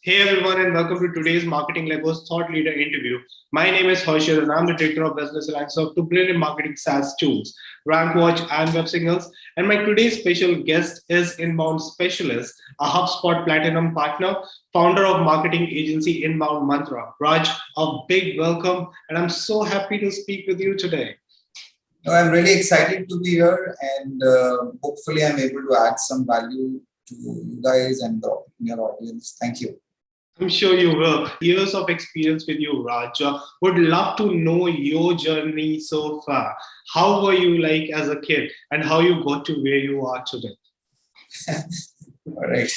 Hey everyone, and welcome to today's Marketing Legos Thought Leader interview. My name is Harshit, and I'm the Director of Business Alliance of two brilliant marketing SaaS tools, RankWatch and Websignals. And my today's special guest is Inbound Specialist, a HubSpot Platinum partner, founder of marketing agency Inbound Mantra. Raj, a big welcome, and I'm so happy to speak with you today. No, I'm really excited to be here, and hopefully, I'm able to add some value to you guys and your audience. Thank you. I'm sure you will. Years of experience with you, Raj. Would love to know your journey so far. How were you like as a kid and how you got to where you are today? All right.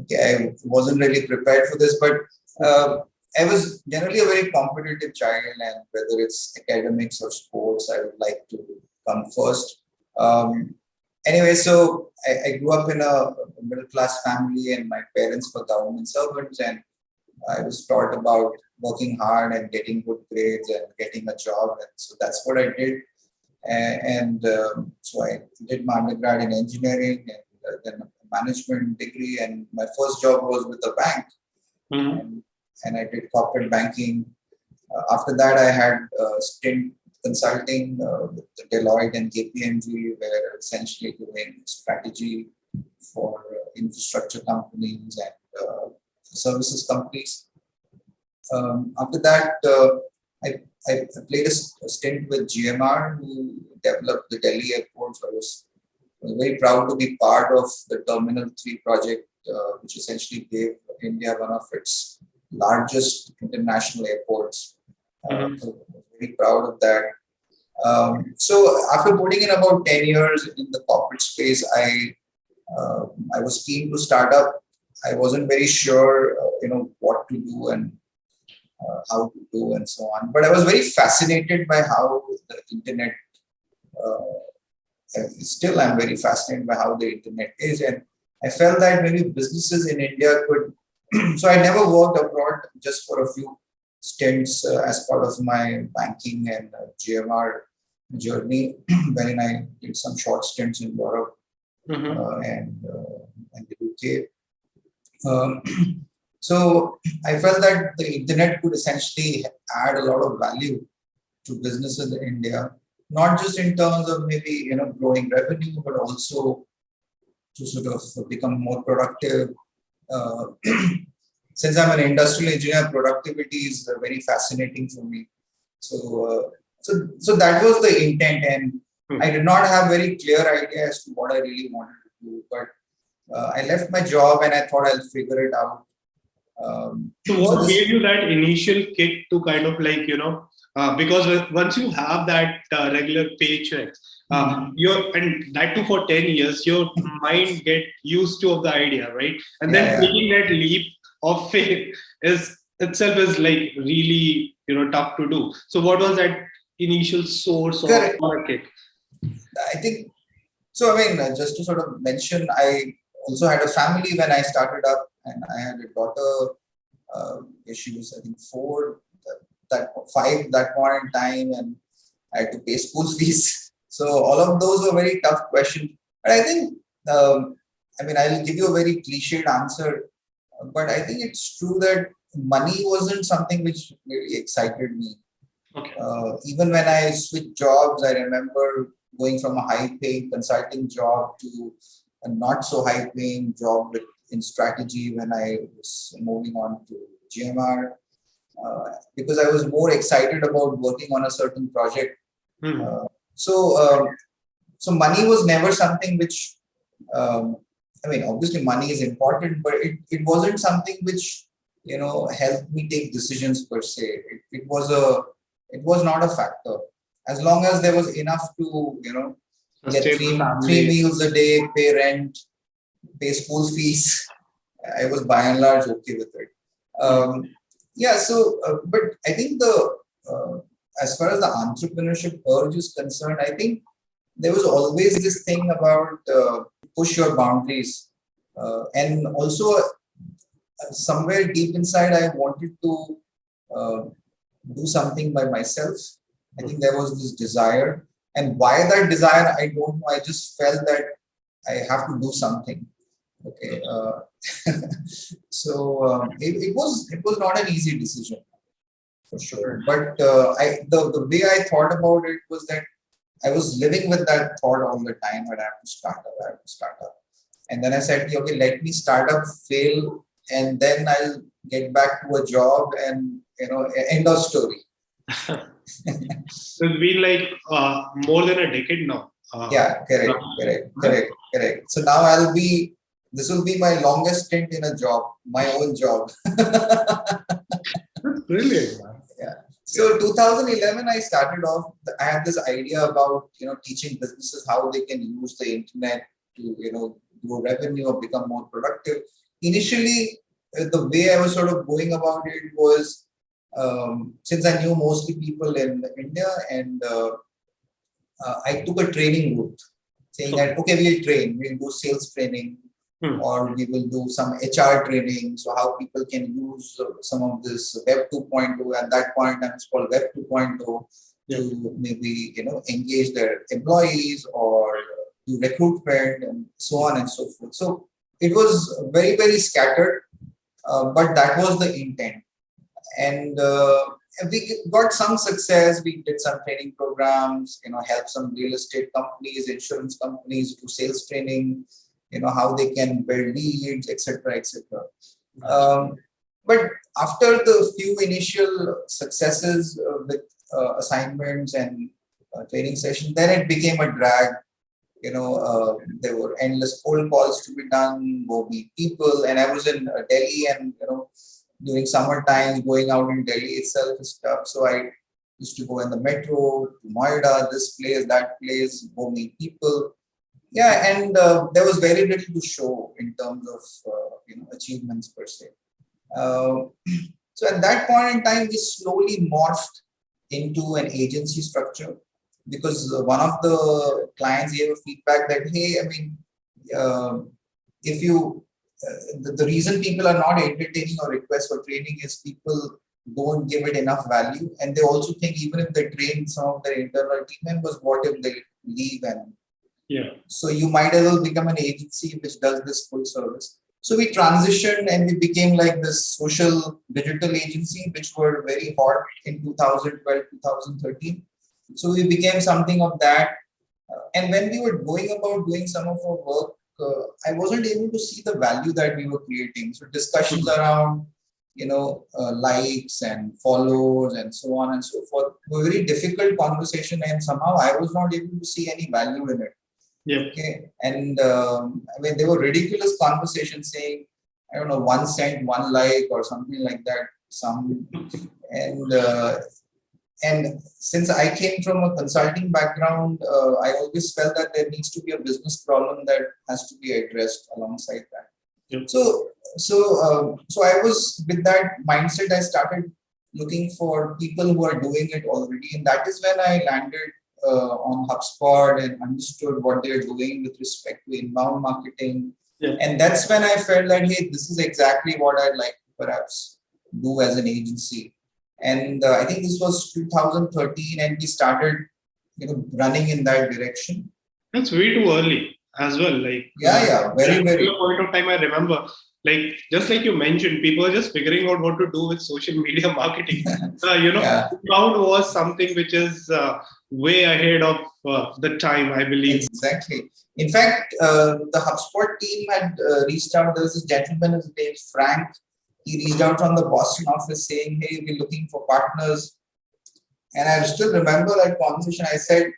Okay, I wasn't really prepared for this, but I was generally a very competitive child, and whether it's academics or sports, I would like to come first. Anyway, so I grew up in a middle class family, and my parents were government servants, and I was taught about working hard and getting good grades and getting a job. And so that's what I did. So I did my undergrad in engineering and then a management degree. And my first job was with a bank. Mm-hmm. And I did corporate banking. After that, I had a stint consulting with Deloitte and KPMG, where essentially doing strategy for infrastructure companies and services companies. After that, I played a stint with GMR, who developed the Delhi airport. So I was very proud to be part of the Terminal 3 project, which essentially gave India one of its largest international airports. So very proud of that. So after putting in about 10 years in the corporate space, I was keen to start up. I wasn't very sure, what to do and how to do and so on. But I was very fascinated by how the internet. Still, I'm very fascinated by how the internet is, and I felt that maybe businesses in India could. So I never worked abroad, just for a few stints as part of my banking and GMR journey, wherein I did some short stints in Europe and the UK. So I felt that the internet could essentially add a lot of value to businesses in India, not just in terms of maybe growing revenue, but also to sort of become more productive. Since I'm an industrial engineer, productivity is very fascinating for me. So that was the intent, and I did not have very clear idea as to what I really wanted to do. But I left my job, and I thought I'll figure it out. So what gave you that initial kick to kind of like, because once you have that regular paycheck, and that too for 10 years, your mind get used to of the idea, right? And then taking that leap of faith is itself is like really, tough to do. So what was that initial source of kick? I think, so I mean, just to sort of mention, I also had a family when I started up, and I had a daughter. She was, I think, 4, five that point in time, and I had to pay school fees. So all of those were very tough questions. But I think, I'll give you a very cliched answer, but I think it's true that money wasn't something which really excited me. Okay. Even when I switched jobs, I remember going from a high-paying consulting job to a not so high-paying job in strategy when I was moving on to GMR, because I was more excited about working on a certain project. So money was never something which, obviously money is important, but it wasn't something which, helped me take decisions per se. It was not a factor. As long as there was enough to, get three meals a day, pay rent, pay school fees, I was by and large okay with it. But I think as far as the entrepreneurship urge is concerned, I think there was always this thing about push your boundaries. And also somewhere deep inside, I wanted to do something by myself. I think there was this desire. And why that desire, I don't know. I just felt that I have to do something. Okay. It was not an easy decision for sure. But the way I thought about it was that I was living with that thought all the time that I have to start up, I have to start up. And then I said, okay, let me start up, fail, and then I'll get back to a job and, end of story. So it's been like more than a decade now. Yeah, correct. So now this will be my longest stint in a job, my own job. That's brilliant, man. Yeah. So 2011, I started off. I had this idea about teaching businesses how they can use the internet to grow revenue or become more productive. Initially, the way I was sort of going about it was since I knew mostly people in India, and I took a training route, saying that okay, we'll do sales training. Or we will do some HR training, so how people can use some of this Web 2.0. At that point, it's called Web 2.0 to maybe engage their employees or do recruitment and so on and so forth. So it was very, very scattered, but that was the intent. And we got some success. We did some training programs, help some real estate companies, insurance companies do sales training. How they can build leads, etc., etc. But after the few initial successes with assignments and training sessions, then it became a drag. There were endless cold calls to be done, go meet people, and I was in Delhi, and during summertime, going out in Delhi itself is tough. So I used to go in the metro to Noida, this place, that place, go meet people. Yeah, and there was very little to show in terms of achievements per se. So at that point in time, we slowly morphed into an agency structure because one of the clients gave a feedback that, hey, I mean, if you the reason people are not entertaining or request for training is people don't give it enough value, and they also think even if they train some of their internal team members, what if they leave and so you might as well become an agency which does this full service. So we transitioned and we became like this social digital agency, which were very hot in 2012, 2013. So we became something of that. And when we were going about doing some of our work, I wasn't able to see the value that we were creating. So discussions around, likes and follows and so on and so forth were very difficult conversation. And somehow I was not able to see any value in it. Okay. And I mean, there were ridiculous conversations saying, I don't know, 1 cent, 1 like, or something like that. And since I came from a consulting background, I always felt that there needs to be a business problem that has to be addressed alongside that. So I was with that mindset. I started looking for people who are doing it already, and that is when I landed on HubSpot and understood what they're doing with respect to inbound marketing. And that's when I felt that, hey, this is exactly what I'd like to perhaps do as an agency. And I think this was 2013, and we started, running in that direction. That's way too early as well. Like very. At a point of time, I remember, just like you mentioned, people are just figuring out what to do with social media marketing. Outbound was something which is way ahead of the time, I believe. Exactly. In fact, the HubSpot team had reached out. There was this gentleman, his name is Frank. He reached out from the Boston office saying, hey, we're looking for partners. And I still remember that conversation. I said,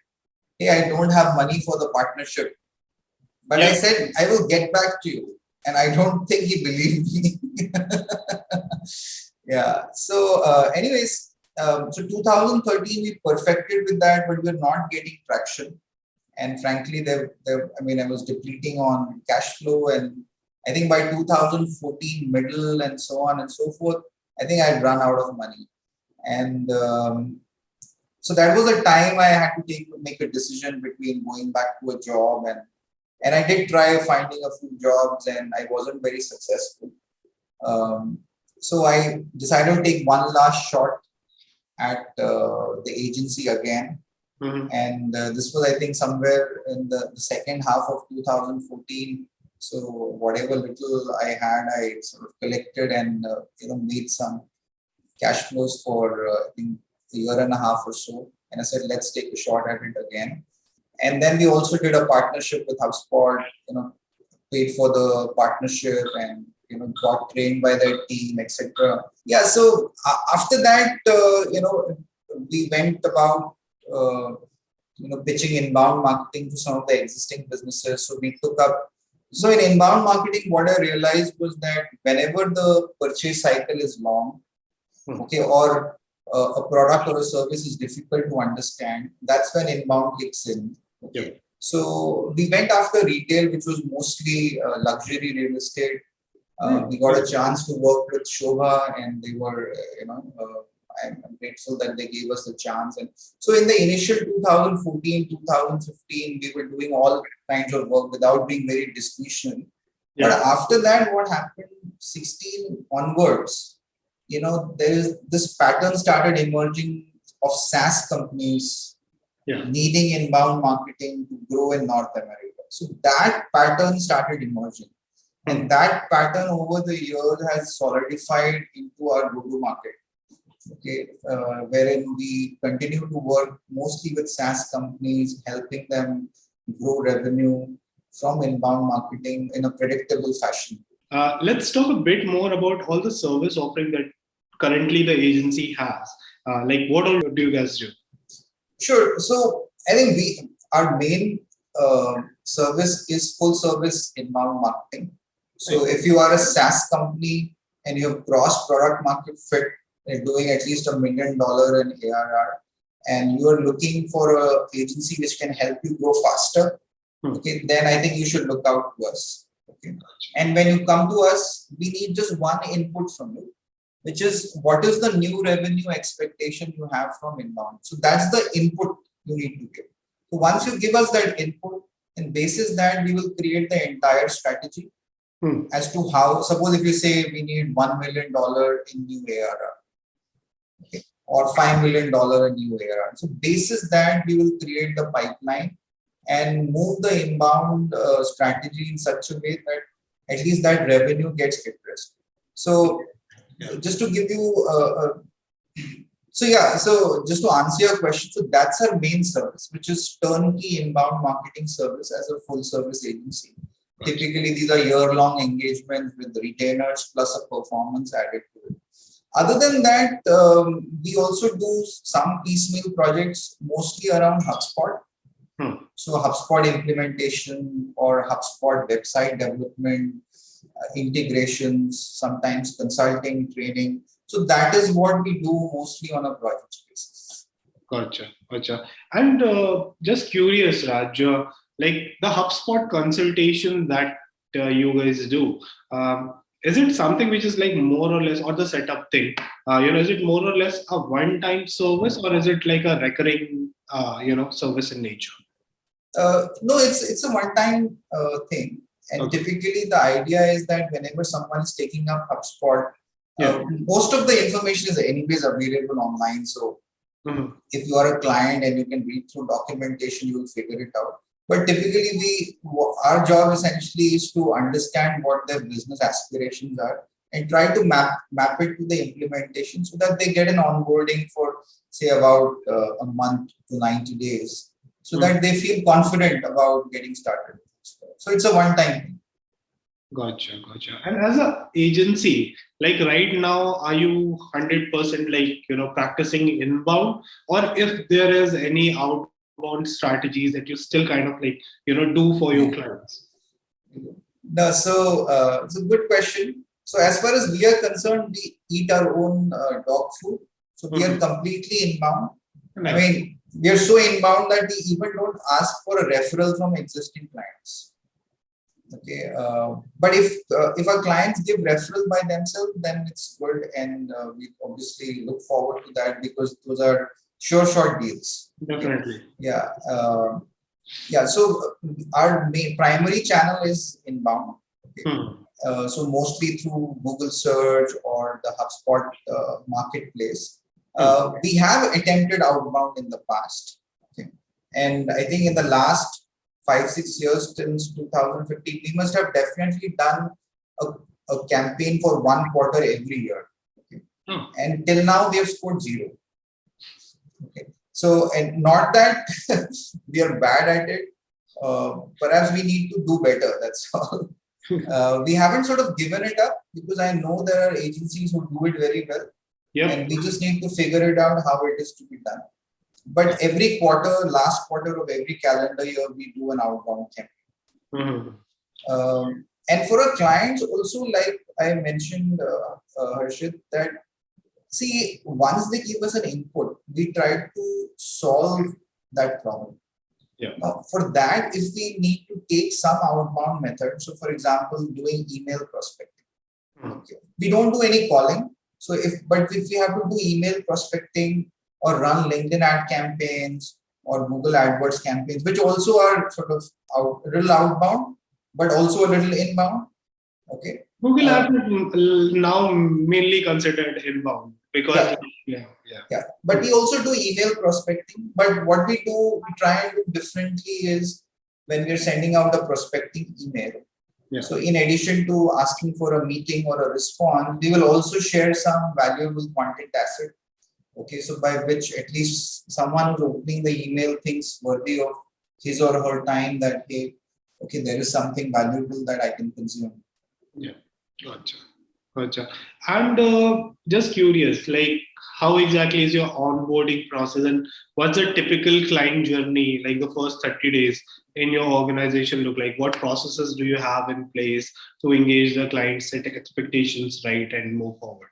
hey, I don't have money for the partnership. But I said, I will get back to you. And I don't think he believed me. So anyways, so 2013, we perfected with that, but we're not getting traction. And frankly, I was depleting on cash flow. And I think by 2014, middle and so on and so forth, I think I'd run out of money. And so that was a time I had to make a decision between going back to a job and I did try finding a few jobs and I wasn't very successful. So I decided to take one last shot at the agency again. And this was, I think, somewhere in the second half of 2014. So whatever little I had, I sort of collected and made some cash flows for I think a year and a half or so. And I said, let's take a shot at it again. And then we also did a partnership with HubSpot. Paid for the partnership and got trained by their team, etc. Yeah. So after that, we went about pitching inbound marketing to some of the existing businesses. So we took up. So in inbound marketing, what I realized was that whenever the purchase cycle is long, okay, or a product or a service is difficult to understand, that's when inbound kicks in. Okay. Yeah. So we went after retail, which was mostly luxury real estate. We got a chance to work with Shobha, and they were, I'm grateful that they gave us the chance. And so in the initial 2014, 2015, we were doing all kinds of work without being very discretionary. Yeah. But after that, what happened 16 onwards, there is this pattern started emerging of SaaS companies needing inbound marketing to grow in North America. So that pattern started emerging. And that pattern over the years has solidified into our go-to-market. Okay, wherein we continue to work mostly with SaaS companies, helping them grow revenue from inbound marketing in a predictable fashion. Let's talk a bit more about all the service offering that currently the agency has. Like what all do you guys do? Sure. So I think our main service is full service inbound marketing. So if you are a SaaS company and you have cross product market fit, doing at least $1 million in ARR, and you are looking for an agency which can help you grow faster, okay, then I think you should look out to us. Okay. And when you come to us, we need just one input from you, which is what is the new revenue expectation you have from inbound. So that's the input you need to give. So once you give us that input, and basis that we will create the entire strategy as to how, suppose if you say we need $1 million in new ARR, okay, or $5 million in new ARR. So basis that we will create the pipeline and move the inbound strategy in such a way that at least that revenue gets addressed. So just to give you, so just to answer your question, so that's our main service, which is turnkey inbound marketing service as a full service agency. Right. Typically, these are year-long engagements with retainers plus a performance added to it. Other than that, we also do some piecemeal projects, mostly around HubSpot. So HubSpot implementation or HubSpot website development, integrations, sometimes consulting, training. So that is what we do mostly on a project basis. Gotcha. And just curious, Raj, like the HubSpot consultation that you guys do, is it something which is like more or less, or the setup thing, is it more or less a one-time service, or is it like a recurring, service in nature? No, it's a one-time thing. And okay. Typically the idea is that whenever someone is taking up HubSpot, most of the information is anyways available online. So if you are a client and you can read through documentation, you will figure it out. But typically our job essentially is to understand what their business aspirations are and try to map it to the implementation so that they get an onboarding for say about a month to 90 days so that they feel confident about getting started. So it's a one-time thing. Gotcha. And as an agency, like right now, are you 100% like, practicing inbound, or if there is any outbound strategies that you still kind of like, do for your clients? No, so it's a good question. So as far as we are concerned, we eat our own dog food. So we are completely inbound. Nice. I mean, we are so inbound that we even don't ask for a referral from existing clients. Okay, but if our clients give referral by themselves, then it's good, and we obviously look forward to that because those are short deals. Definitely. Yeah. So our primary channel is inbound. Okay. So mostly through Google search or the HubSpot marketplace. We have attempted outbound in the past. Okay. And I think in the last 5-6 years since 2015, we must have definitely done a campaign for 1 quarter every year. Okay? And till now, we have scored 0. Okay. So, and not that we are bad at it. Perhaps we need to do better. That's all. We haven't sort of given it up because I know there are agencies who do it very well. Yep. And we just need to figure it out how it is to be done. But every quarter, last quarter of every calendar year, we do an outbound campaign. And for our clients also, like I mentioned, Harshit, that see, once they give us an input, we try to solve that problem. Yeah. Now, for that, if we need to take some outbound method, so for example, doing email prospecting. Okay. We don't do any calling. So if we have to do email prospecting or run LinkedIn ad campaigns or Google AdWords campaigns, which also are sort of a little outbound, but also a little inbound. Okay. Google Ads is now mainly considered inbound because yeah. But we also do email prospecting. But what we do, we try and do differently is when we're sending out a prospecting email. Yeah. So in addition to asking for a meeting or a response, we will also share some valuable content asset. Okay, so by which at least someone who's opening the email thinks worthy of his or her time that, hey, okay, there is something valuable that I can consume. Yeah, gotcha. And just curious, like how exactly is your onboarding process and what's the typical client journey, like the first 30 days in your organization look like? What processes do you have in place to engage the client, set expectations right, and move forward?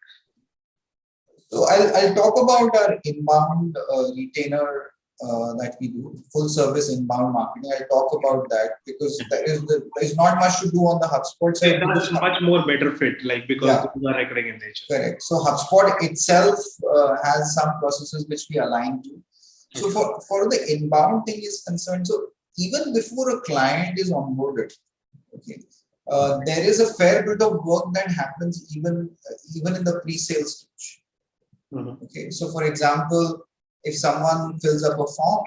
So I'll talk about our inbound retainer that we do, full service inbound marketing. I'll talk about that because there is not much to do on the HubSpot side. That's much more better fit, like because those are recurring in nature. Correct. So HubSpot itself has some processes which we align to. So for the inbound thing is concerned, so even before a client is onboarded, okay, there is a fair bit of work that happens even in the pre-sales stage. Okay, so for example, if someone fills up a form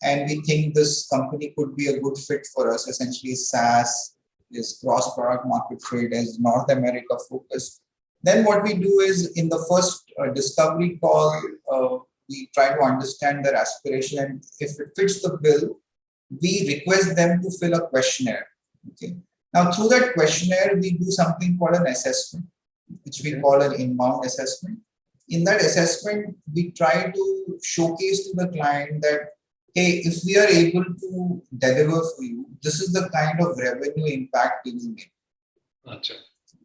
and we think this company could be a good fit for us, essentially SaaS, is cross product market fit, is North America focused, then what we do is in the first discovery call, we try to understand their aspiration, and if it fits the bill, we request them to fill a questionnaire. Okay. Now through that questionnaire, we do something called an assessment, which we call an inbound assessment. In that assessment, we try to showcase to the client that, hey, if we are able to deliver for you, this is the kind of revenue impact we will make. Gotcha.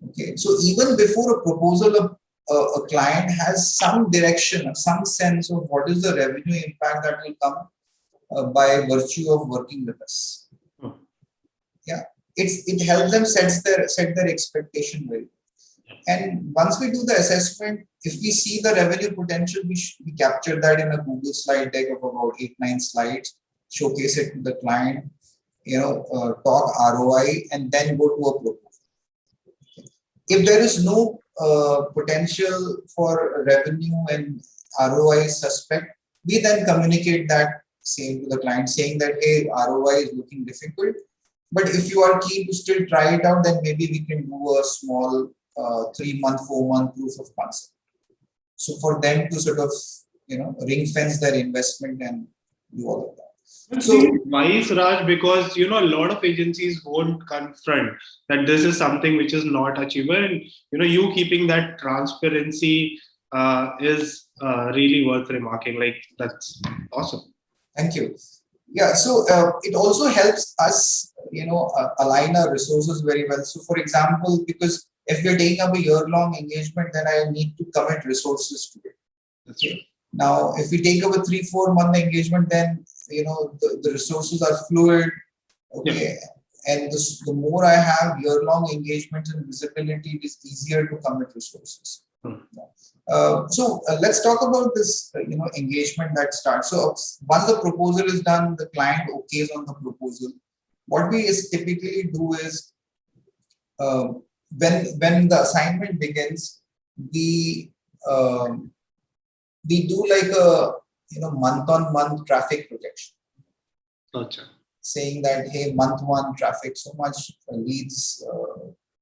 Okay, so even before a proposal, a client has some direction, some sense of what is the revenue impact that will come by virtue of working with us. Yeah, it helps them set their expectation well. And once we do the assessment, if we see the revenue potential, we capture that in a Google slide deck of about 8-9 slides, showcase it to the client, talk ROI, and then go to a proposal. If there is no potential for revenue and ROI suspect, we then communicate that same to the client, saying that, hey, ROI is looking difficult, but if you are keen to still try it out, then maybe we can do a small 3-month, 4-month proof of concept. So for them to sort of, ring fence their investment and do all of that. So wise, Raj, because a lot of agencies won't confront that this is something which is not achievable, and you keeping that transparency is really worth remarking. Like that's awesome. Thank you. Yeah, so it also helps us, align our resources very well. So for example, because if we're taking up a year-long engagement, then I need to commit resources to it. That's right. Now, if we take up a 3-4 month engagement, then the resources are fluid. Okay, and the more I have year-long engagements and visibility, it is easier to commit resources. So let's talk about this, engagement that starts. So once the proposal is done, the client okays on the proposal. What we typically do is when the assignment begins, we do like a month-on-month traffic projection. Gotcha. saying that, hey, month one traffic so much, leads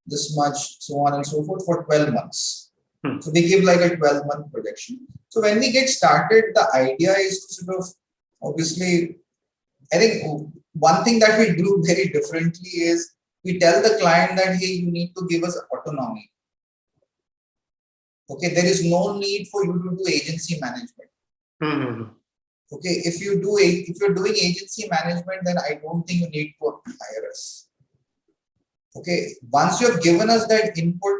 this much, so on and so forth for 12 months. So we give like a 12-month projection. So when we get started, the idea is to sort of, obviously, I think one thing that we do very differently is we tell the client that, hey, you need to give us autonomy. Okay, there is no need for you to do agency management. Okay, if you're doing agency management, then I don't think you need to hire us. Okay, once you have given us that input,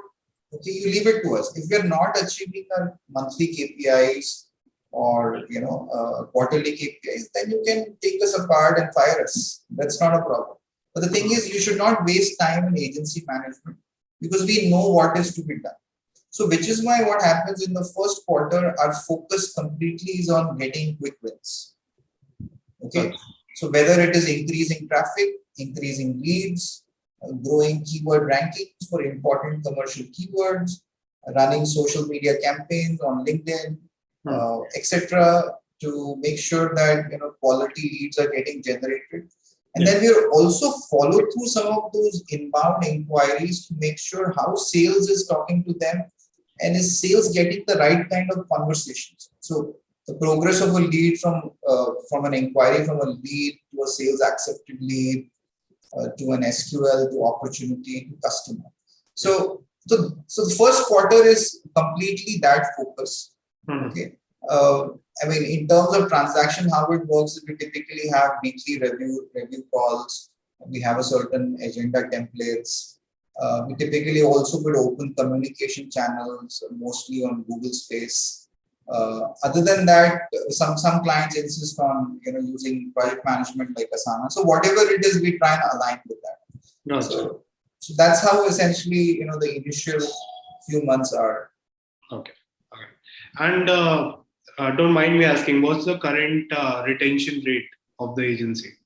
okay, you leave it to us. If we are not achieving our monthly KPIs or quarterly KPIs, then you can take us apart and fire us. That's not a problem. But the thing is, you should not waste time in agency management because we know what is to be done. So, which is why what happens in the first quarter, our focus completely is on getting quick wins. Okay, so whether it is increasing traffic, increasing leads, growing keyword rankings for important commercial keywords, running social media campaigns on LinkedIn, etc., to make sure that quality leads are getting generated. And then we also follow through some of those inbound inquiries to make sure how sales is talking to them and is sales getting the right kind of conversations. So the progress of a lead from an inquiry from a lead to a sales accepted lead, to an SQL, to opportunity, to customer. So the first quarter is completely that focus. Okay. I mean, in terms of transaction, how it works is we typically have weekly review calls. We have a certain agenda templates. We typically also would open communication channels, mostly on Google Space. Other than that, some clients insist on using project management like Asana. So whatever it is, we try and align with that. Gotcha. So that's how essentially the initial few months are. Okay. And don't mind me asking, what's the current retention rate of the agency?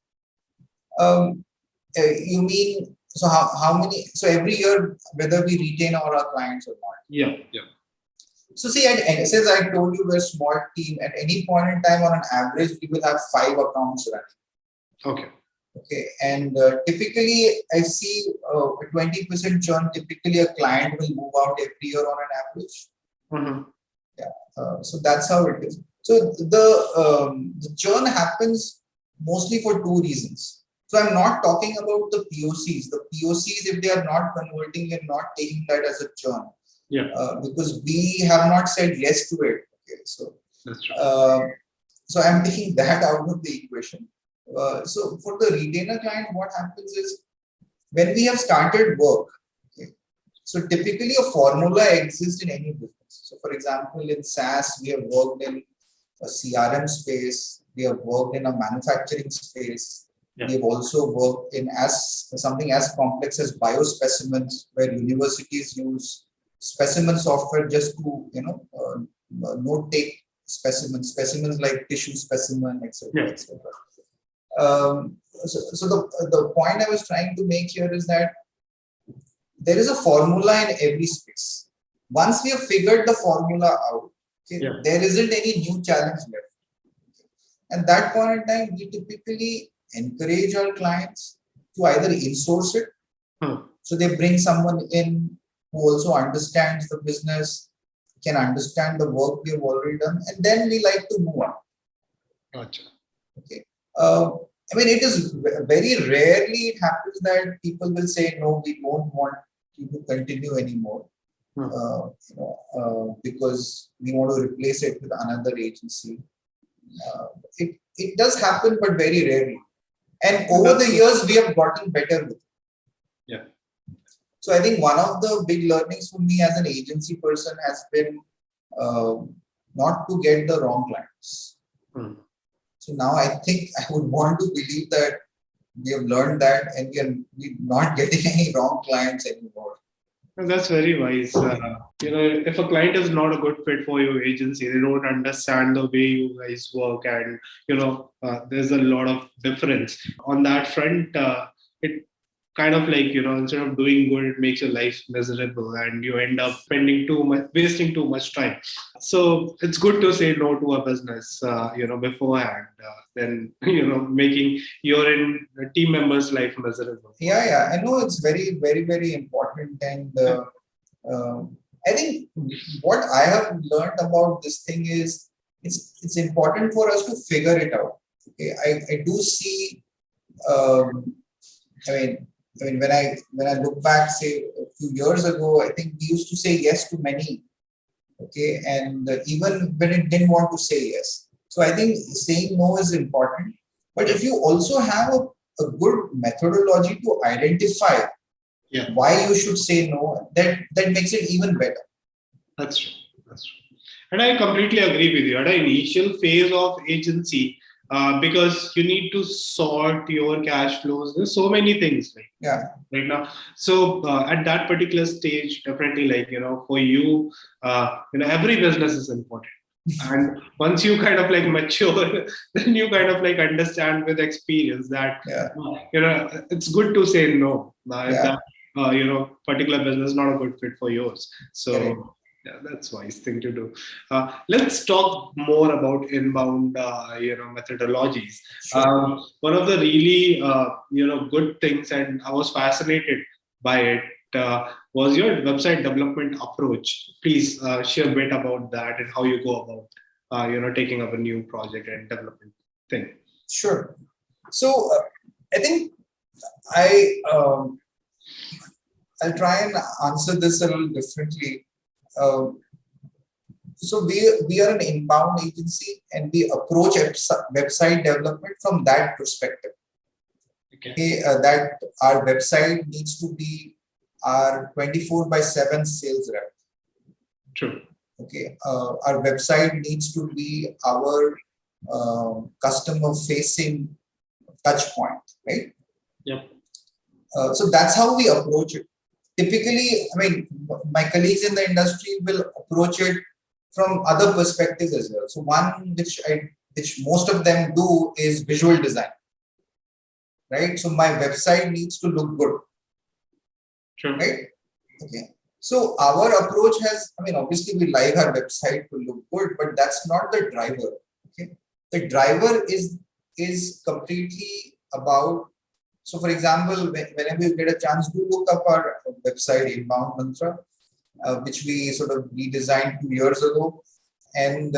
You mean, so how many? So every year, whether we retain all our clients or not? Yeah. So see, since I told you we're a small team, at any point in time, on an average, we will have 5 accounts running. Okay, and typically I see a 20% churn. Typically, a client will move out every year on an average. So that's how it is. So the churn happens mostly for 2 reasons. So I'm not talking about the POCs. The POCs, if they are not converting and not taking that as a churn. Because we have not said yes to it. Okay, so that's true. So I'm taking that out of the equation. So for the retainer client, what happens is when we have started work, okay, so typically a formula exists in any business. So for example, in SaaS, we have worked in a CRM space, we have worked in a manufacturing space. We have also worked in something as complex as biospecimens, where universities use specimen software just to note take specimens like tissue specimen, etc. etc. So the point I was trying to make here is that there is a formula in every space. Once we have figured the formula out, there isn't any new challenge left. At that point in time, we typically encourage our clients to either insource it. So they bring someone in who also understands the business, can understand the work we have already done, and then we like to move on. Gotcha. Okay. I mean, it is very rarely it happens that people will say, no, we don't want you to continue anymore. Because we want to replace it with another agency. It does happen, but very rarely. And over the years, we have gotten better with it. So I think one of the big learnings for me as an agency person has been not to get the wrong clients. So now I think I would want to believe that we have learned that and we're not getting any wrong clients anymore. That's very wise. If a client is not a good fit for your agency, they don't understand the way you guys work, and there's a lot of difference on that front. It kind of like, instead of doing good, it makes your life miserable and you end up wasting too much time. So it's good to say no to a business, beforehand, than, making your team members' life miserable. Yeah. I know it's very, very, very important. And I think what I have learned about this thing is it's important for us to figure it out. Okay, I do see. I mean, when I look back, say a few years ago, I think we used to say yes to many. Okay, and even when it didn't want to say yes. So I think saying no is important. But if you also have a good methodology to identify why you should say no, that makes it even better. That's true. And I completely agree with you. At an initial phase of agency, because you need to sort your cash flows. There's so many things right now. So at that particular stage, definitely for you, every business is important. And once you kind of mature, then you kind of understand with experience that it's good to say no. If that particular business is not a good fit for yours. So that's wise thing to do. Let's talk more about inbound methodologies. Sure. One of the really good things, and I was fascinated by it, was your website development approach. Please share a bit about that and how you go about taking up a new project and development thing. Sure. So I think I'll try and answer this a little differently. So we are an inbound agency and we approach website development from that perspective. Okay, that our website needs to be our 24/7 sales rep. True. Okay, our website needs to be our customer facing touch point, right? Yep. So that's how we approach it. Typically, I mean, my colleagues in the industry will approach it from other perspectives as well. So one which most of them do is visual design, right? So my website needs to look good, right? Okay. So our approach has, I mean, obviously we like our website to look good, but that's not the driver. Okay, the driver is completely about. So, for example, whenever you get a chance, do look up our website, Inbound Mantra, which we sort of redesigned 2 years ago, and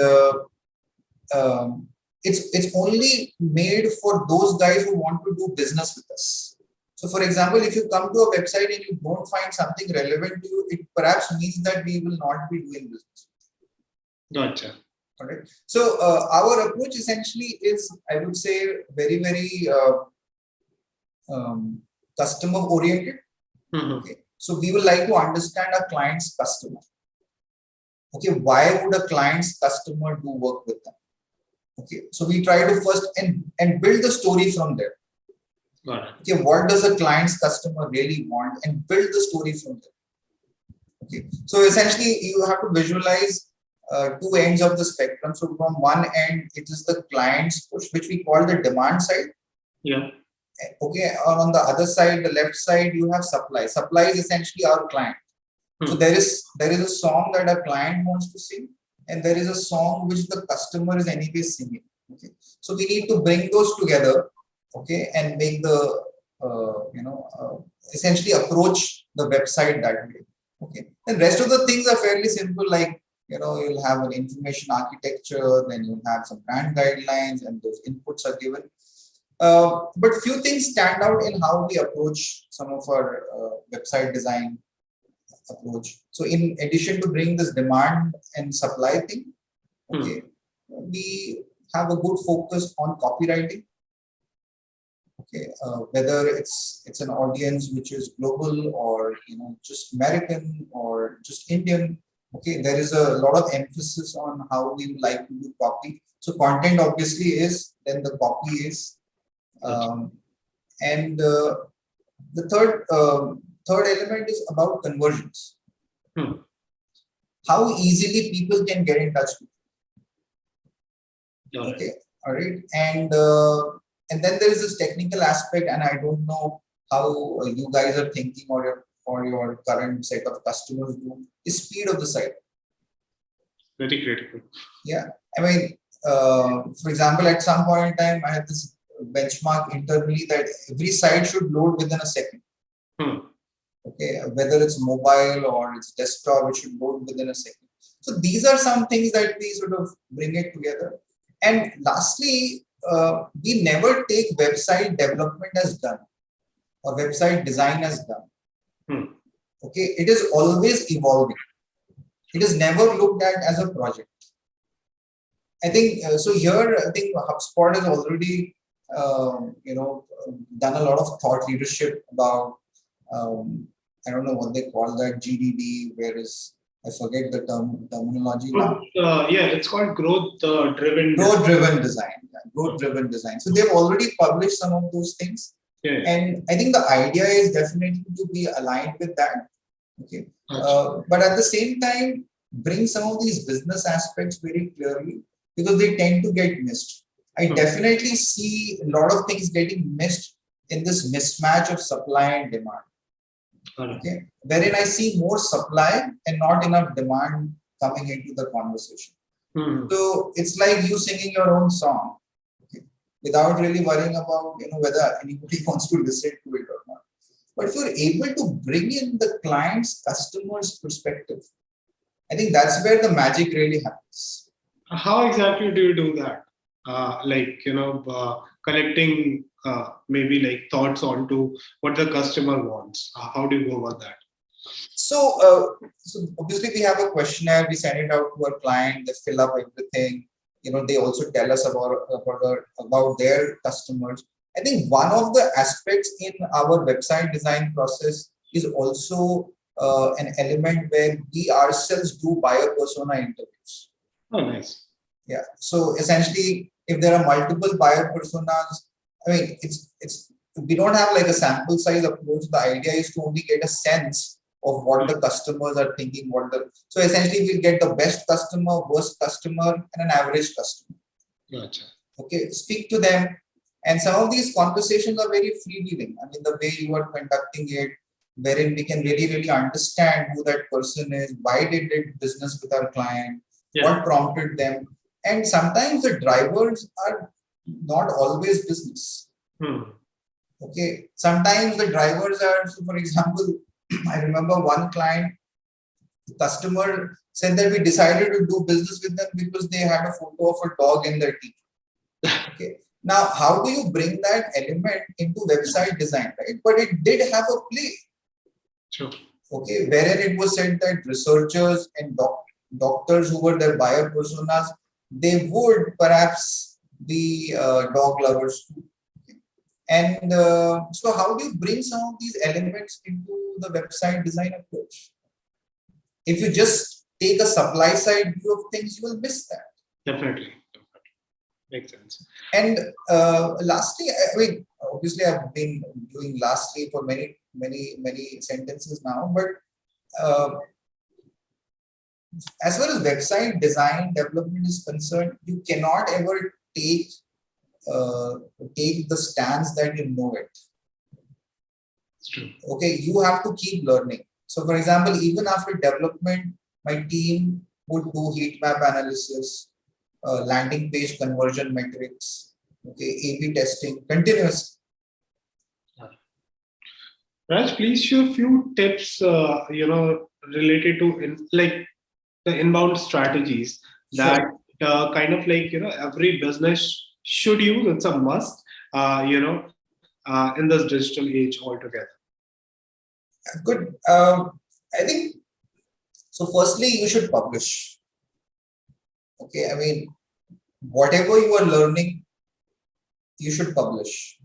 it's only made for those guys who want to do business with us. So, for example, if you come to a website and you don't find something relevant to you, it perhaps means that we will not be doing business. Gotcha. All right. So, our approach essentially is, I would say, very, very customer oriented. Okay. So we would like to understand our client's customer. Okay, why would a client's customer do work with them? Okay, so we try to first and build the story from there. Okay, what does a client's customer really want, and build the story from there. Okay, so essentially you have to visualize two ends of the spectrum. So from one end, it is the client's push, which we call the demand side. Yeah. Okay, on the other side, the left side, you have supply. Supply is essentially our client. So there is a song that a client wants to sing, and there is a song which the customer is anyway singing. Okay, so we need to bring those together. Okay, and make the essentially approach the website that way. Okay, and rest of the things are fairly simple, like you'll have an information architecture, then you'll have some brand guidelines, and those inputs are given. But few things stand out in how we approach some of our website design approach. So in addition to bring this demand and supply thing, okay, we have a good focus on copywriting. Okay, whether it's an audience which is global or just American or just Indian. Okay, there is a lot of emphasis on how we would like to do copy. So content obviously is, then the copy is. And the third element is about conversions. How easily people can get in touch with you. Okay, all right, and then there is this technical aspect, and I don't know how you guys are thinking or your current set of customers do is speed of the site. Very critical. Yeah. I mean, for example, at some point in time, I had this benchmark internally that every site should load within a second. Okay, whether it's mobile or it's desktop, it should load within a second. So these are some things that we sort of bring it together. And lastly, we never take website development as done or website design as done. Okay, it is always evolving. It is never looked at as a project. I think so. Here, I think HubSpot has already, done a lot of thought leadership about. I don't know what they call that, GDD, whereas I forget the terminology now. It's called growth-driven. Growth-driven design. Yeah, growth-driven design. So they've already published some of those things. Yeah. And I think the idea is definitely to be aligned with that. Okay. But at the same time, bring some of these business aspects very clearly because they tend to get missed. I definitely see a lot of things getting missed in this mismatch of supply and demand. Okay. Wherein I see more supply and not enough demand coming into the conversation. So it's like you singing your own song, okay, without really worrying about whether anybody wants to listen to it or not. But if you're able to bring in the client's customer's perspective, I think that's where the magic really happens. How exactly do you do that? Collecting maybe like thoughts onto what the customer wants. How do you go about that? So obviously we have a questionnaire. We send it out to our client. They fill up everything. They also tell us about their customers. I think one of the aspects in our website design process is also an element where we ourselves do buyer persona interviews. Oh, nice. Yeah. So essentially, if there are multiple buyer personas, I mean, we don't have like a sample size approach. The idea is to only get a sense of what the customers are thinking. So essentially, we'll get the best customer, worst customer, and an average customer. Gotcha. Okay, speak to them. And some of these conversations are very freewheeling. I mean, the way you are conducting it, wherein we can really, really understand who that person is, why they did business with our client, what prompted them. And sometimes the drivers are not always business. Okay. Sometimes the drivers are, so for example, I remember one client, the customer said that we decided to do business with them because they had a photo of a dog in their teeth. Okay. Now, how do you bring that element into website design, right? But it did have a play. Sure. Okay. Wherein it was said that researchers and doctors who were their buyer personas, they would perhaps be dog lovers too. Okay. And so how do you bring some of these elements into the website design approach? If you just take a supply side view of things, you will miss that. Definitely. Makes sense. And lastly, I mean, obviously I've been doing lastly for many sentences now, but as far as website design development is concerned, you cannot ever take the stance that you know it. It's true. Okay, you have to keep learning. So, for example, even after development, my team would do heat map analysis, landing page conversion metrics, okay, A/B testing, continuous. Raj, please share a few tips, related to the inbound strategies that kind of every business should use. It's a must, in this digital age altogether. Good. I think so. Firstly, you should publish. Okay, I mean, whatever you are learning, you should publish,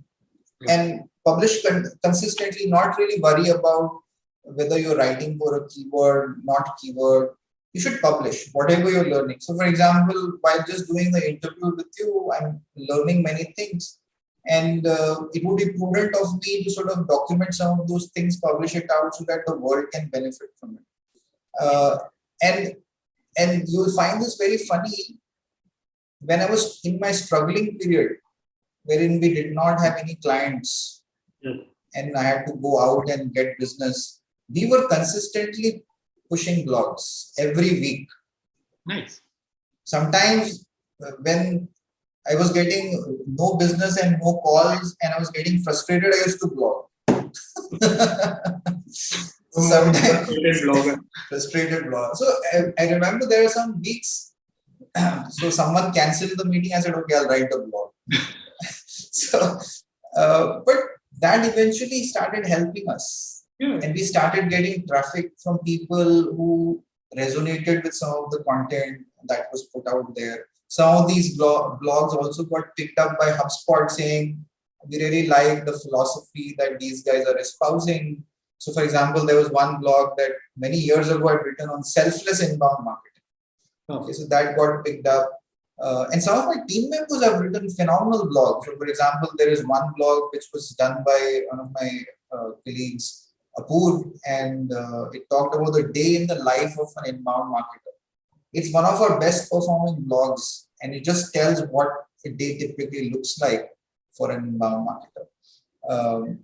and publish consistently. Not really worry about whether you're writing for a keyword, not keyword. You should publish whatever you're learning. So, for example, while just doing the interview with you, I'm learning many things. And it would be prudent of me to sort of document some of those things, publish it out so that the world can benefit from it. And you'll find this very funny. When I was in my struggling period, wherein we did not have any clients, and I had to go out and get business, we were consistently pushing blogs every week. Nice. Sometimes when I was getting no business and no calls and I was getting frustrated, I used to blog. Sometimes frustrated blog. So I remember there are some weeks. So someone canceled the meeting. I said, okay, I'll write a blog. So, but that eventually started helping us. Yeah. And we started getting traffic from people who resonated with some of the content that was put out there. Some of these blogs also got picked up by HubSpot saying, we really like the philosophy that these guys are espousing. So, for example, there was one blog that many years ago I'd written on selfless inbound marketing. Okay, so that got picked up. And some of my team members have written phenomenal blogs. So, for example, there is one blog which was done by one of my colleagues, Apoor, and it talked about the day in the life of an inbound marketer. It's one of our best performing blogs, and it just tells what a day typically looks like for an inbound marketer.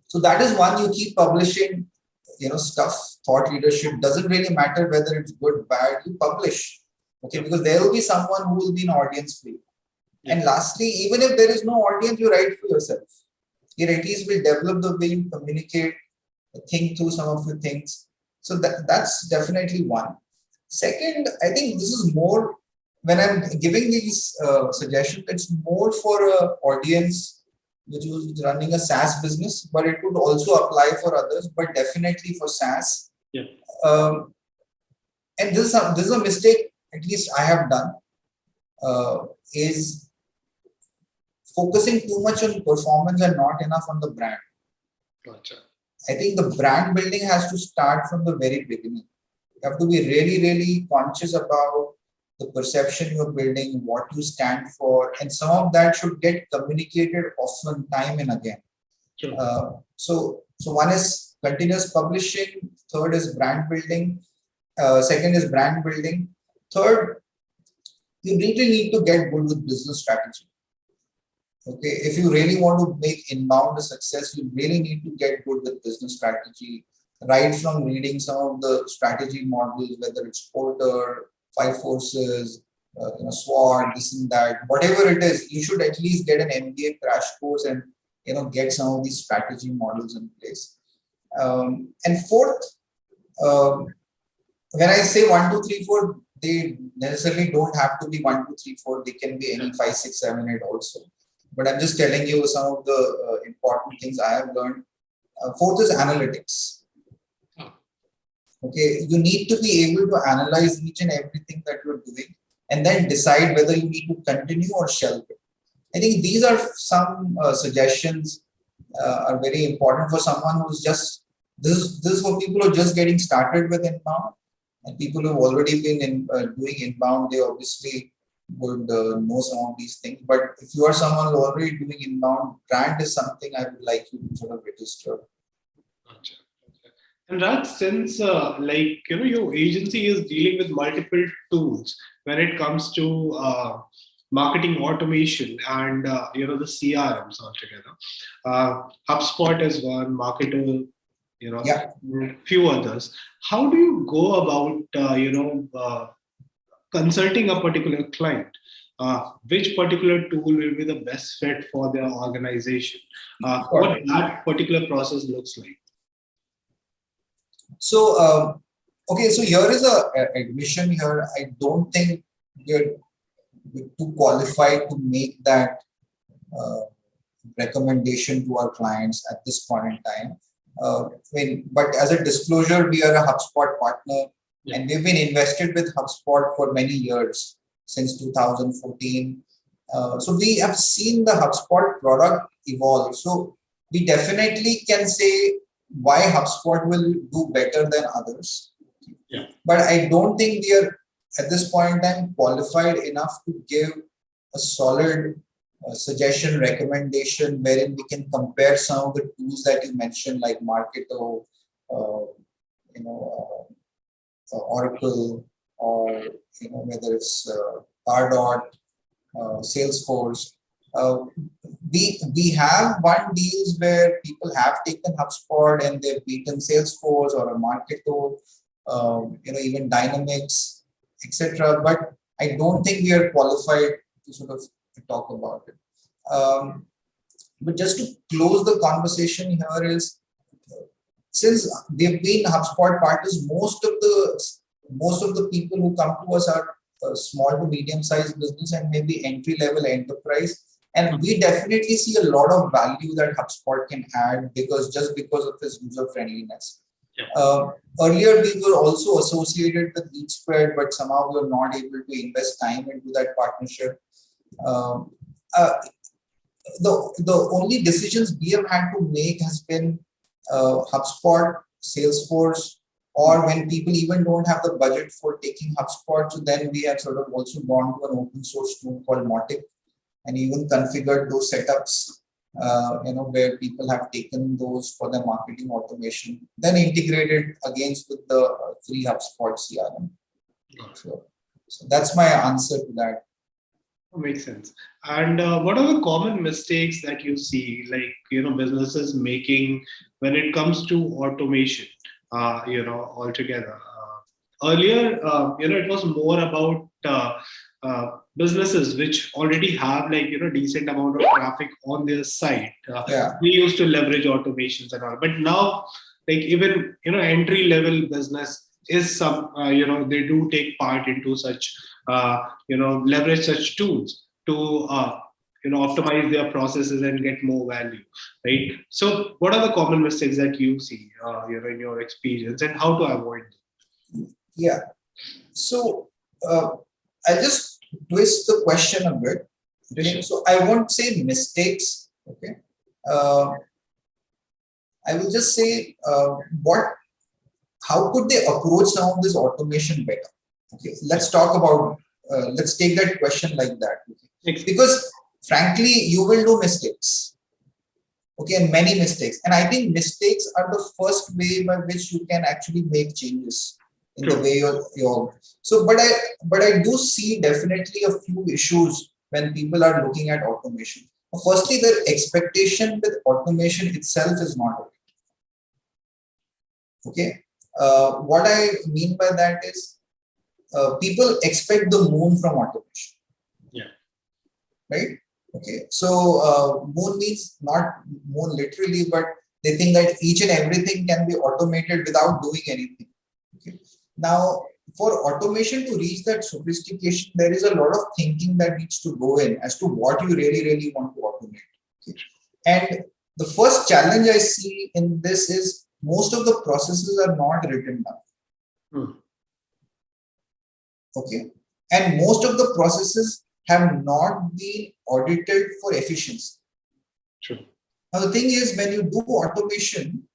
So that is one. You keep publishing, stuff. Thought leadership doesn't really matter whether it's good, bad. You publish, okay, because there will be someone who will be an audience for you. Yeah. And lastly, even if there is no audience, you write for yourself. You at least will develop the way you communicate, think through some of the things. So that's definitely one. Second, I think this is more when I'm giving these suggestions. It's more for an audience which was running a SaaS business, but it would also apply for others, but definitely for SaaS. Yeah. And this is a mistake, at least I have done, is focusing too much on performance and not enough on the brand. Gotcha. I think the brand building has to start from the very beginning. You have to be really, really conscious about the perception you're building, what you stand for, and some of that should get communicated often, time and again. Sure. So one is continuous publishing. Third is brand building. Second is brand building. Third, you really need to get good with business strategy. Okay, if you really want to make inbound a success, you really need to get good with business strategy. Right from reading some of the strategy models, whether it's Porter, Five Forces, SWOT, this and that, whatever it is, you should at least get an MBA crash course and get some of these strategy models in place. And fourth, when I say 1, 2, 3, 4, they necessarily don't have to be 1, 2, 3, 4. They can be any 5, 6, 7, 8 also. But I'm just telling you some of the important things I have learned. Fourth is analytics. Okay, you need to be able to analyze each and everything that you're doing and then decide whether you need to continue or shelve it. I think these are some suggestions are very important for someone who's just, this is for people who are just getting started with inbound, and people who've already been doing inbound, they obviously would know some of these things. But if you are someone who's already doing inbound, brand is something I would like you to sort of register. Gotcha. And Raj, since your agency is dealing with multiple tools when it comes to marketing automation and the CRMs altogether, HubSpot is one, Marketer, few others. How do you go about consulting a particular client? Which particular tool will be the best fit for their organization? What that particular process looks like? So, okay, so here is a admission here. I don't think we're too qualified to make that recommendation to our clients at this point in time. But as a disclosure, we are a HubSpot partner, and we've been invested with HubSpot for many years, since 2014. So we have seen the HubSpot product evolve. So we definitely can say why HubSpot will do better than others. Yeah. But I don't think we are at this point in time qualified enough to give a solid suggestion, recommendation, wherein we can compare some of the tools that you mentioned, like Marketo, Oracle, or whether it's Pardot, Salesforce. We have won deals where people have taken HubSpot and they've beaten Salesforce or a Marketo, even Dynamics, etc. But I don't think we are qualified to sort of talk about it. But just to close the conversation here is, since they've been HubSpot partners, most of the people who come to us are small to medium sized business and maybe entry level enterprise. And we definitely see a lot of value that HubSpot can add because of its user friendliness. Earlier, we were also associated with Lead Squared, but somehow we were not able to invest time into that partnership. The only decisions we have had to make has been HubSpot, Salesforce, or when people even don't have the budget for taking HubSpot. So then we have sort of also gone to an open source tool called Mautic and even configured those setups, where people have taken those for their marketing automation, then integrated against with the free HubSpot CRM. So that's my answer to that. Makes sense. And what are the common mistakes that you see, businesses making when it comes to automation? Altogether. Earlier, it was more about businesses which already have decent amount of traffic on their site. We used to leverage automations and all, but now even entry level business is some they do take part into such leverage such tools to optimize their processes and get more value, right? So what are the common mistakes that you see in your experience, and how to avoid them? Yeah, so I'll just twist the question a bit. Okay? So I won't say mistakes. Okay, I will just say how could they approach some of this automation better? Okay, let's talk about. Let's take that question like that. Okay? Because frankly, you will do mistakes. Okay, and many mistakes. And I think mistakes are the first way by which you can actually make changes in the way you're. So, but I do see definitely a few issues when people are looking at automation. Firstly, their expectation with automation itself is not right. Okay, what I mean by that is people expect the moon from automation. Yeah. Right. Okay. So moon means not moon literally, but they think that each and everything can be automated without doing anything. Okay. Now, for automation to reach that sophistication, there is a lot of thinking that needs to go in as to what you really, really want to automate. Okay. And the first challenge I see in this is most of the processes are not written down. Okay. And most of the processes have not been audited for efficiency. Sure. Now, the thing is, when you do automation,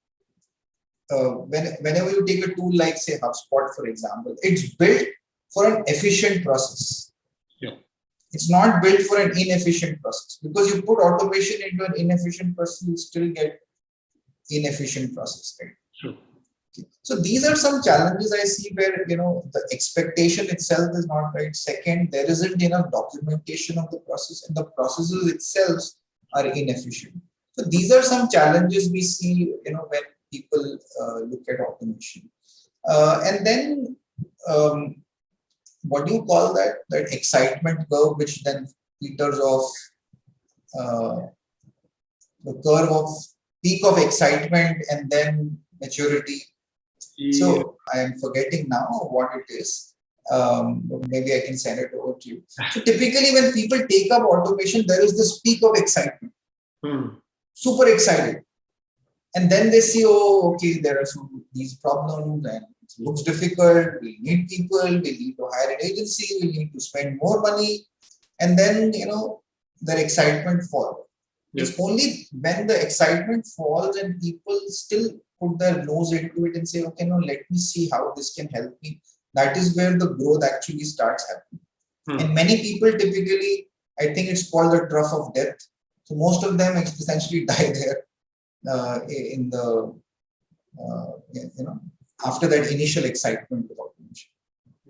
whenever you take a tool like, say, HubSpot, for example, it's built for an efficient process. Yeah. It's not built for an inefficient process, because you put automation into an inefficient process, you still get inefficient process. Right? Sure. So these are some challenges I see where the expectation itself is not right. Second, there isn't enough documentation of the process, and the processes itself are inefficient. So these are some challenges we see when people look at automation. And then what do you call that excitement curve, which then peters off, the curve of peak of excitement and then maturity. So I am forgetting now what it is. Maybe I can send it over to you. So typically when people take up automation, there is this peak of excitement. Super excited. And then they see, oh, okay, there are these problems and it looks difficult. We need people, we need to hire an agency, we need to spend more money. And then, their excitement falls. Yes. It's only when the excitement falls and people still put their nose into it and say, okay, no, let me see how this can help me. That is where the growth actually starts happening. And many people typically, I think it's called the trough of death. So most of them essentially die there in the, after that initial excitement with automation.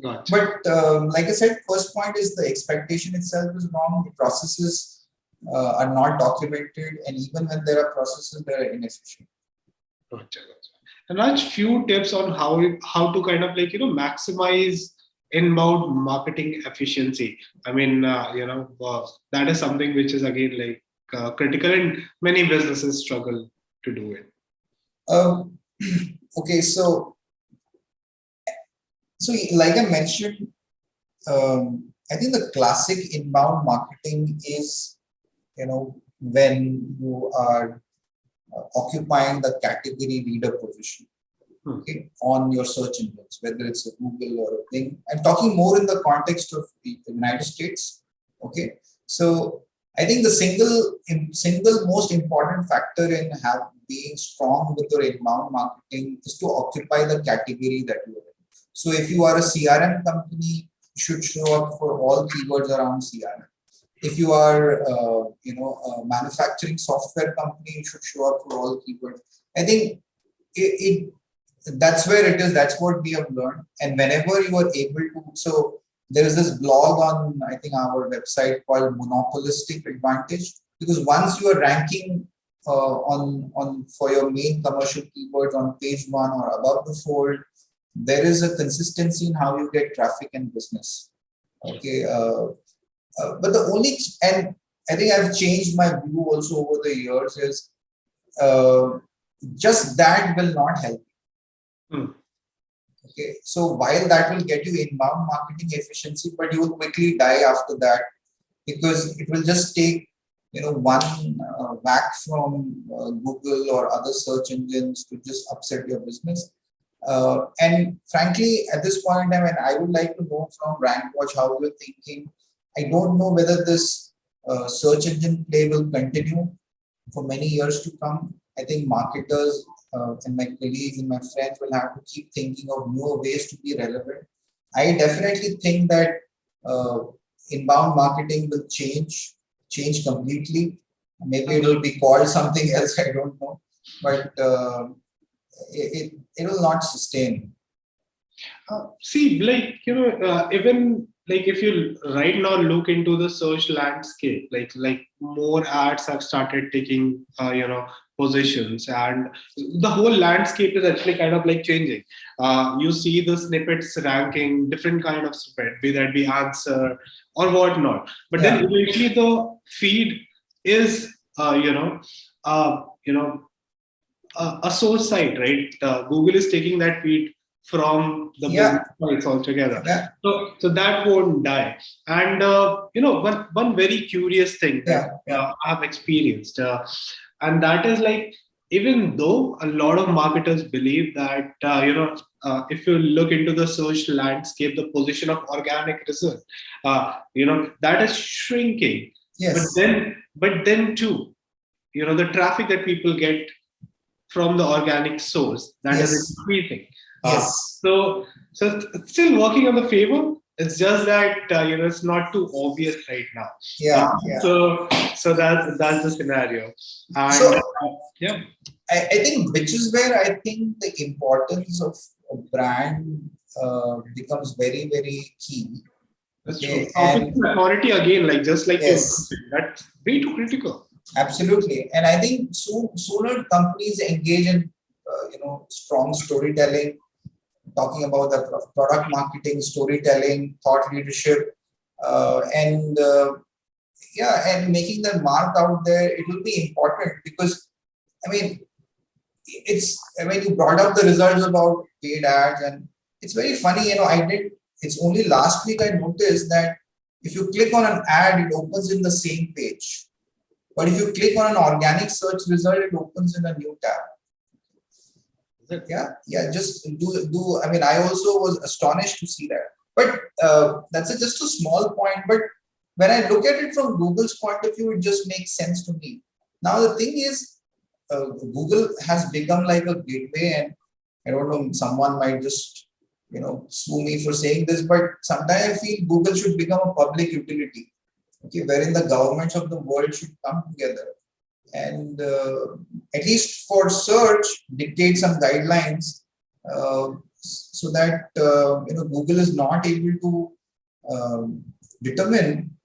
Gotcha. But like I said, first point is the expectation itself is wrong. The processes are not documented, and even when there are processes, they are inefficient. Gotcha. And Raj, few tips on how to kind of maximize inbound marketing efficiency. I mean, that is something which is again critical, and many businesses struggle to do it. Okay, so like I mentioned, I think the classic inbound marketing is, when you are occupying the category leader position, okay, on your search engines, whether it's a Google or a Bing. I'm talking more in the context of the United States. Okay, so I think the single most important factor in being strong with your inbound marketing is to occupy the category that you are in. So if you are a CRM company, you should show up for all keywords around CRM. If you are, a manufacturing software company, you should show up for all keywords. I think that's where it is. That's what we have learned. And whenever you are able to, so there is this blog on, I think, our website called Monopolistic Advantage, because once you are ranking on for your main commercial keywords on page 1 or above the fold, there is a consistency in how you get traffic and business. Okay. But the only, and I think I've changed my view also over the years, is just that will not help. Okay, so while that will get you inbound marketing efficiency, but you will quickly die after that, because it will just take one whack from Google or other search engines to just upset your business. And frankly, at this point in time, and I would like to know from RankWatch how you're thinking. I don't know whether this search engine play will continue for many years to come. I think marketers and my colleagues and my friends will have to keep thinking of newer ways to be relevant. I definitely think that inbound marketing will change completely. Maybe it will be called something else, I don't know, but it will not sustain. See, even if you right now look into the search landscape, like more ads have started taking positions, and the whole landscape is actually kind of changing. You see the snippets ranking different kind of snippet, be that be answer or whatnot, but then eventually the feed is a source site, right? Google is taking that feed from the business sites altogether. So that won't die. And one very curious thing that I've experienced, and that is even though a lot of marketers believe that if you look into the search landscape, the position of organic result, that is shrinking. Yes. But then too, the traffic that people get from the organic source, that is increasing. Yes. So it's still working on the favor. It's just that it's not too obvious right now. So that's the scenario. And I think, which is where I think the importance of a brand becomes very, very key. That's true. And authority again, that's way too critical. Absolutely. And I think sooner companies engage in strong storytelling, talking about the product marketing, storytelling, thought leadership, and making the mark out there, it will be important, because when you brought up the results about paid ads, and it's very funny, it's only last week I noticed that if you click on an ad, it opens in the same page. But if you click on an organic search result, it opens in a new tab. Just do. I also was astonished to see that. But that's just a small point. But when I look at it from Google's point of view, it just makes sense to me. Now the thing is, Google has become like a gateway, and I don't know, someone might just sue me for saying this, but sometimes I feel Google should become a public utility. Okay, wherein the governments of the world should come together and at least for search dictate some guidelines, so that Google is not able to determine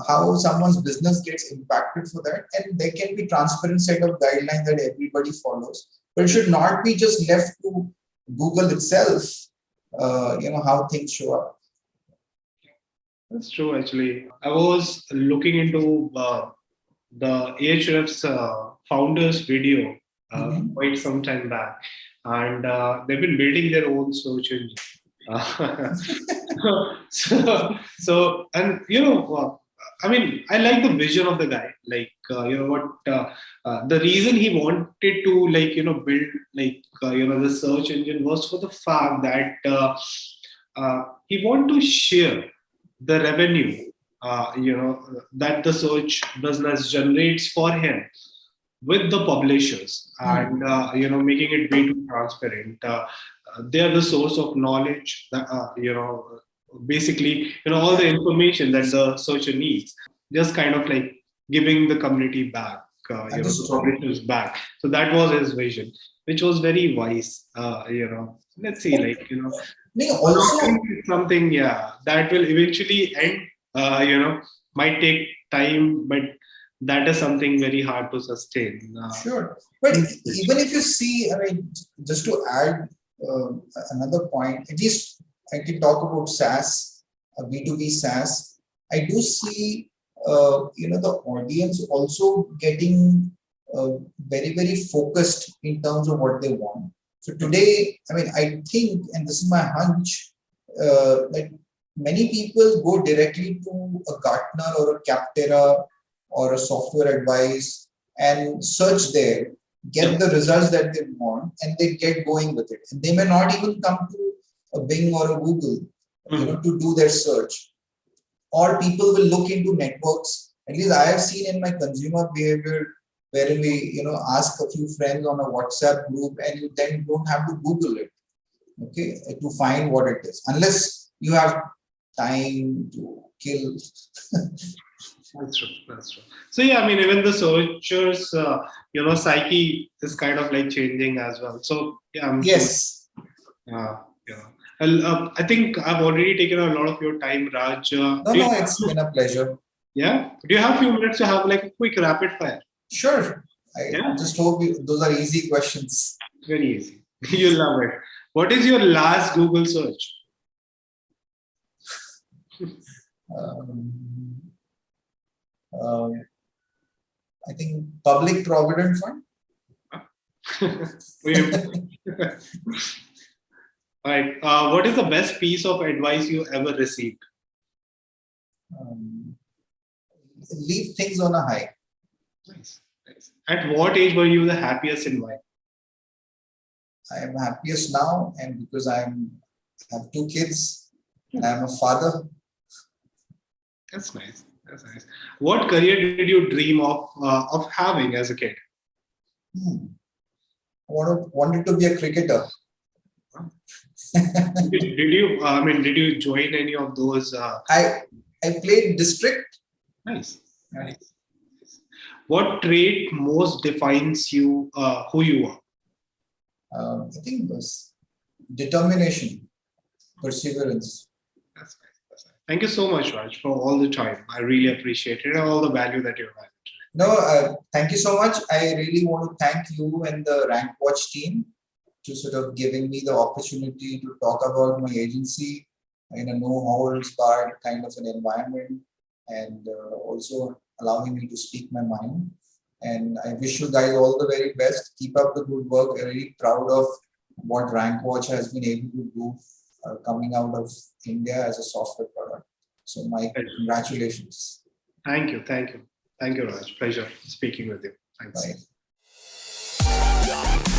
how someone's business gets impacted for that, and there can be transparent set of guidelines that everybody follows, but it should not be just left to Google itself, how things show up. That's true, actually. I was looking into the Ahrefs founders video quite some time back, and they've been building their own search engine. So, and I mean, I like the vision of the guy. Like, the reason he wanted to, build, the search engine was for the fact that he wanted to share the revenue, that the search business generates for him with the publishers, and making it way too transparent. They are the source of knowledge that, basically, all the information that the searcher needs, just kind of like giving the community back, the publishers back. So that was his vision, which was very wise. Let's see, Also, something, that will eventually end, might take time, but that is something very hard to sustain. Sure. But even if you see, I mean, just to add another point, at least I can talk about SaaS, B2B SaaS. I do see, the audience also getting very, very focused in terms of what they want. So today, I mean, I think, and this is my hunch, that many people go directly to a Gartner or a Capterra or a software advice and search there, get the results that they want, and they get going with it. And they may not even come to a Bing or a Google, to do their search. Or people will look into networks. At least I have seen in my consumer behavior, wherein we, ask a few friends on a WhatsApp group, and you then don't have to Google it, okay, to find what it is, unless you have time to kill. That's true. That's true. So yeah, I mean, even the searchers, psyche is kind of like changing as well. So yeah, I'm Yes. Sure. I think I've already taken a lot of your time, Raj. No, it's been a pleasure. Yeah. Do you have a few minutes to have like a quick rapid fire? Sure. I just hope those are easy questions. Very easy. You'll love it. What is your last Google search? I think Public Provident Fund. All right. What is the best piece of advice you ever received? Leave things on a high. Nice. At what age were you the happiest and why? I am happiest now, and because I have 2 kids, and I am a father. That's nice. That's nice. What career did you dream of having as a kid? I wanted to be a cricketer. Did you join any of those? I played district. Nice. What trait most defines you, who you are? I think it was determination, perseverance. That's nice. Thank you so much, Raj, for all the time. I really appreciate it and all the value that you've added. No, thank you so much. I really want to thank you and the RankWatch team to sort of giving me the opportunity to talk about my agency in a no holds barred kind of an environment, and also allowing me to speak my mind. And I wish you guys all the very best. Keep up the good work. I'm really proud of what RankWatch has been able to do coming out of India as a software product. So my congratulations. Thank you, Raj. Pleasure speaking with you. Thanks. Bye.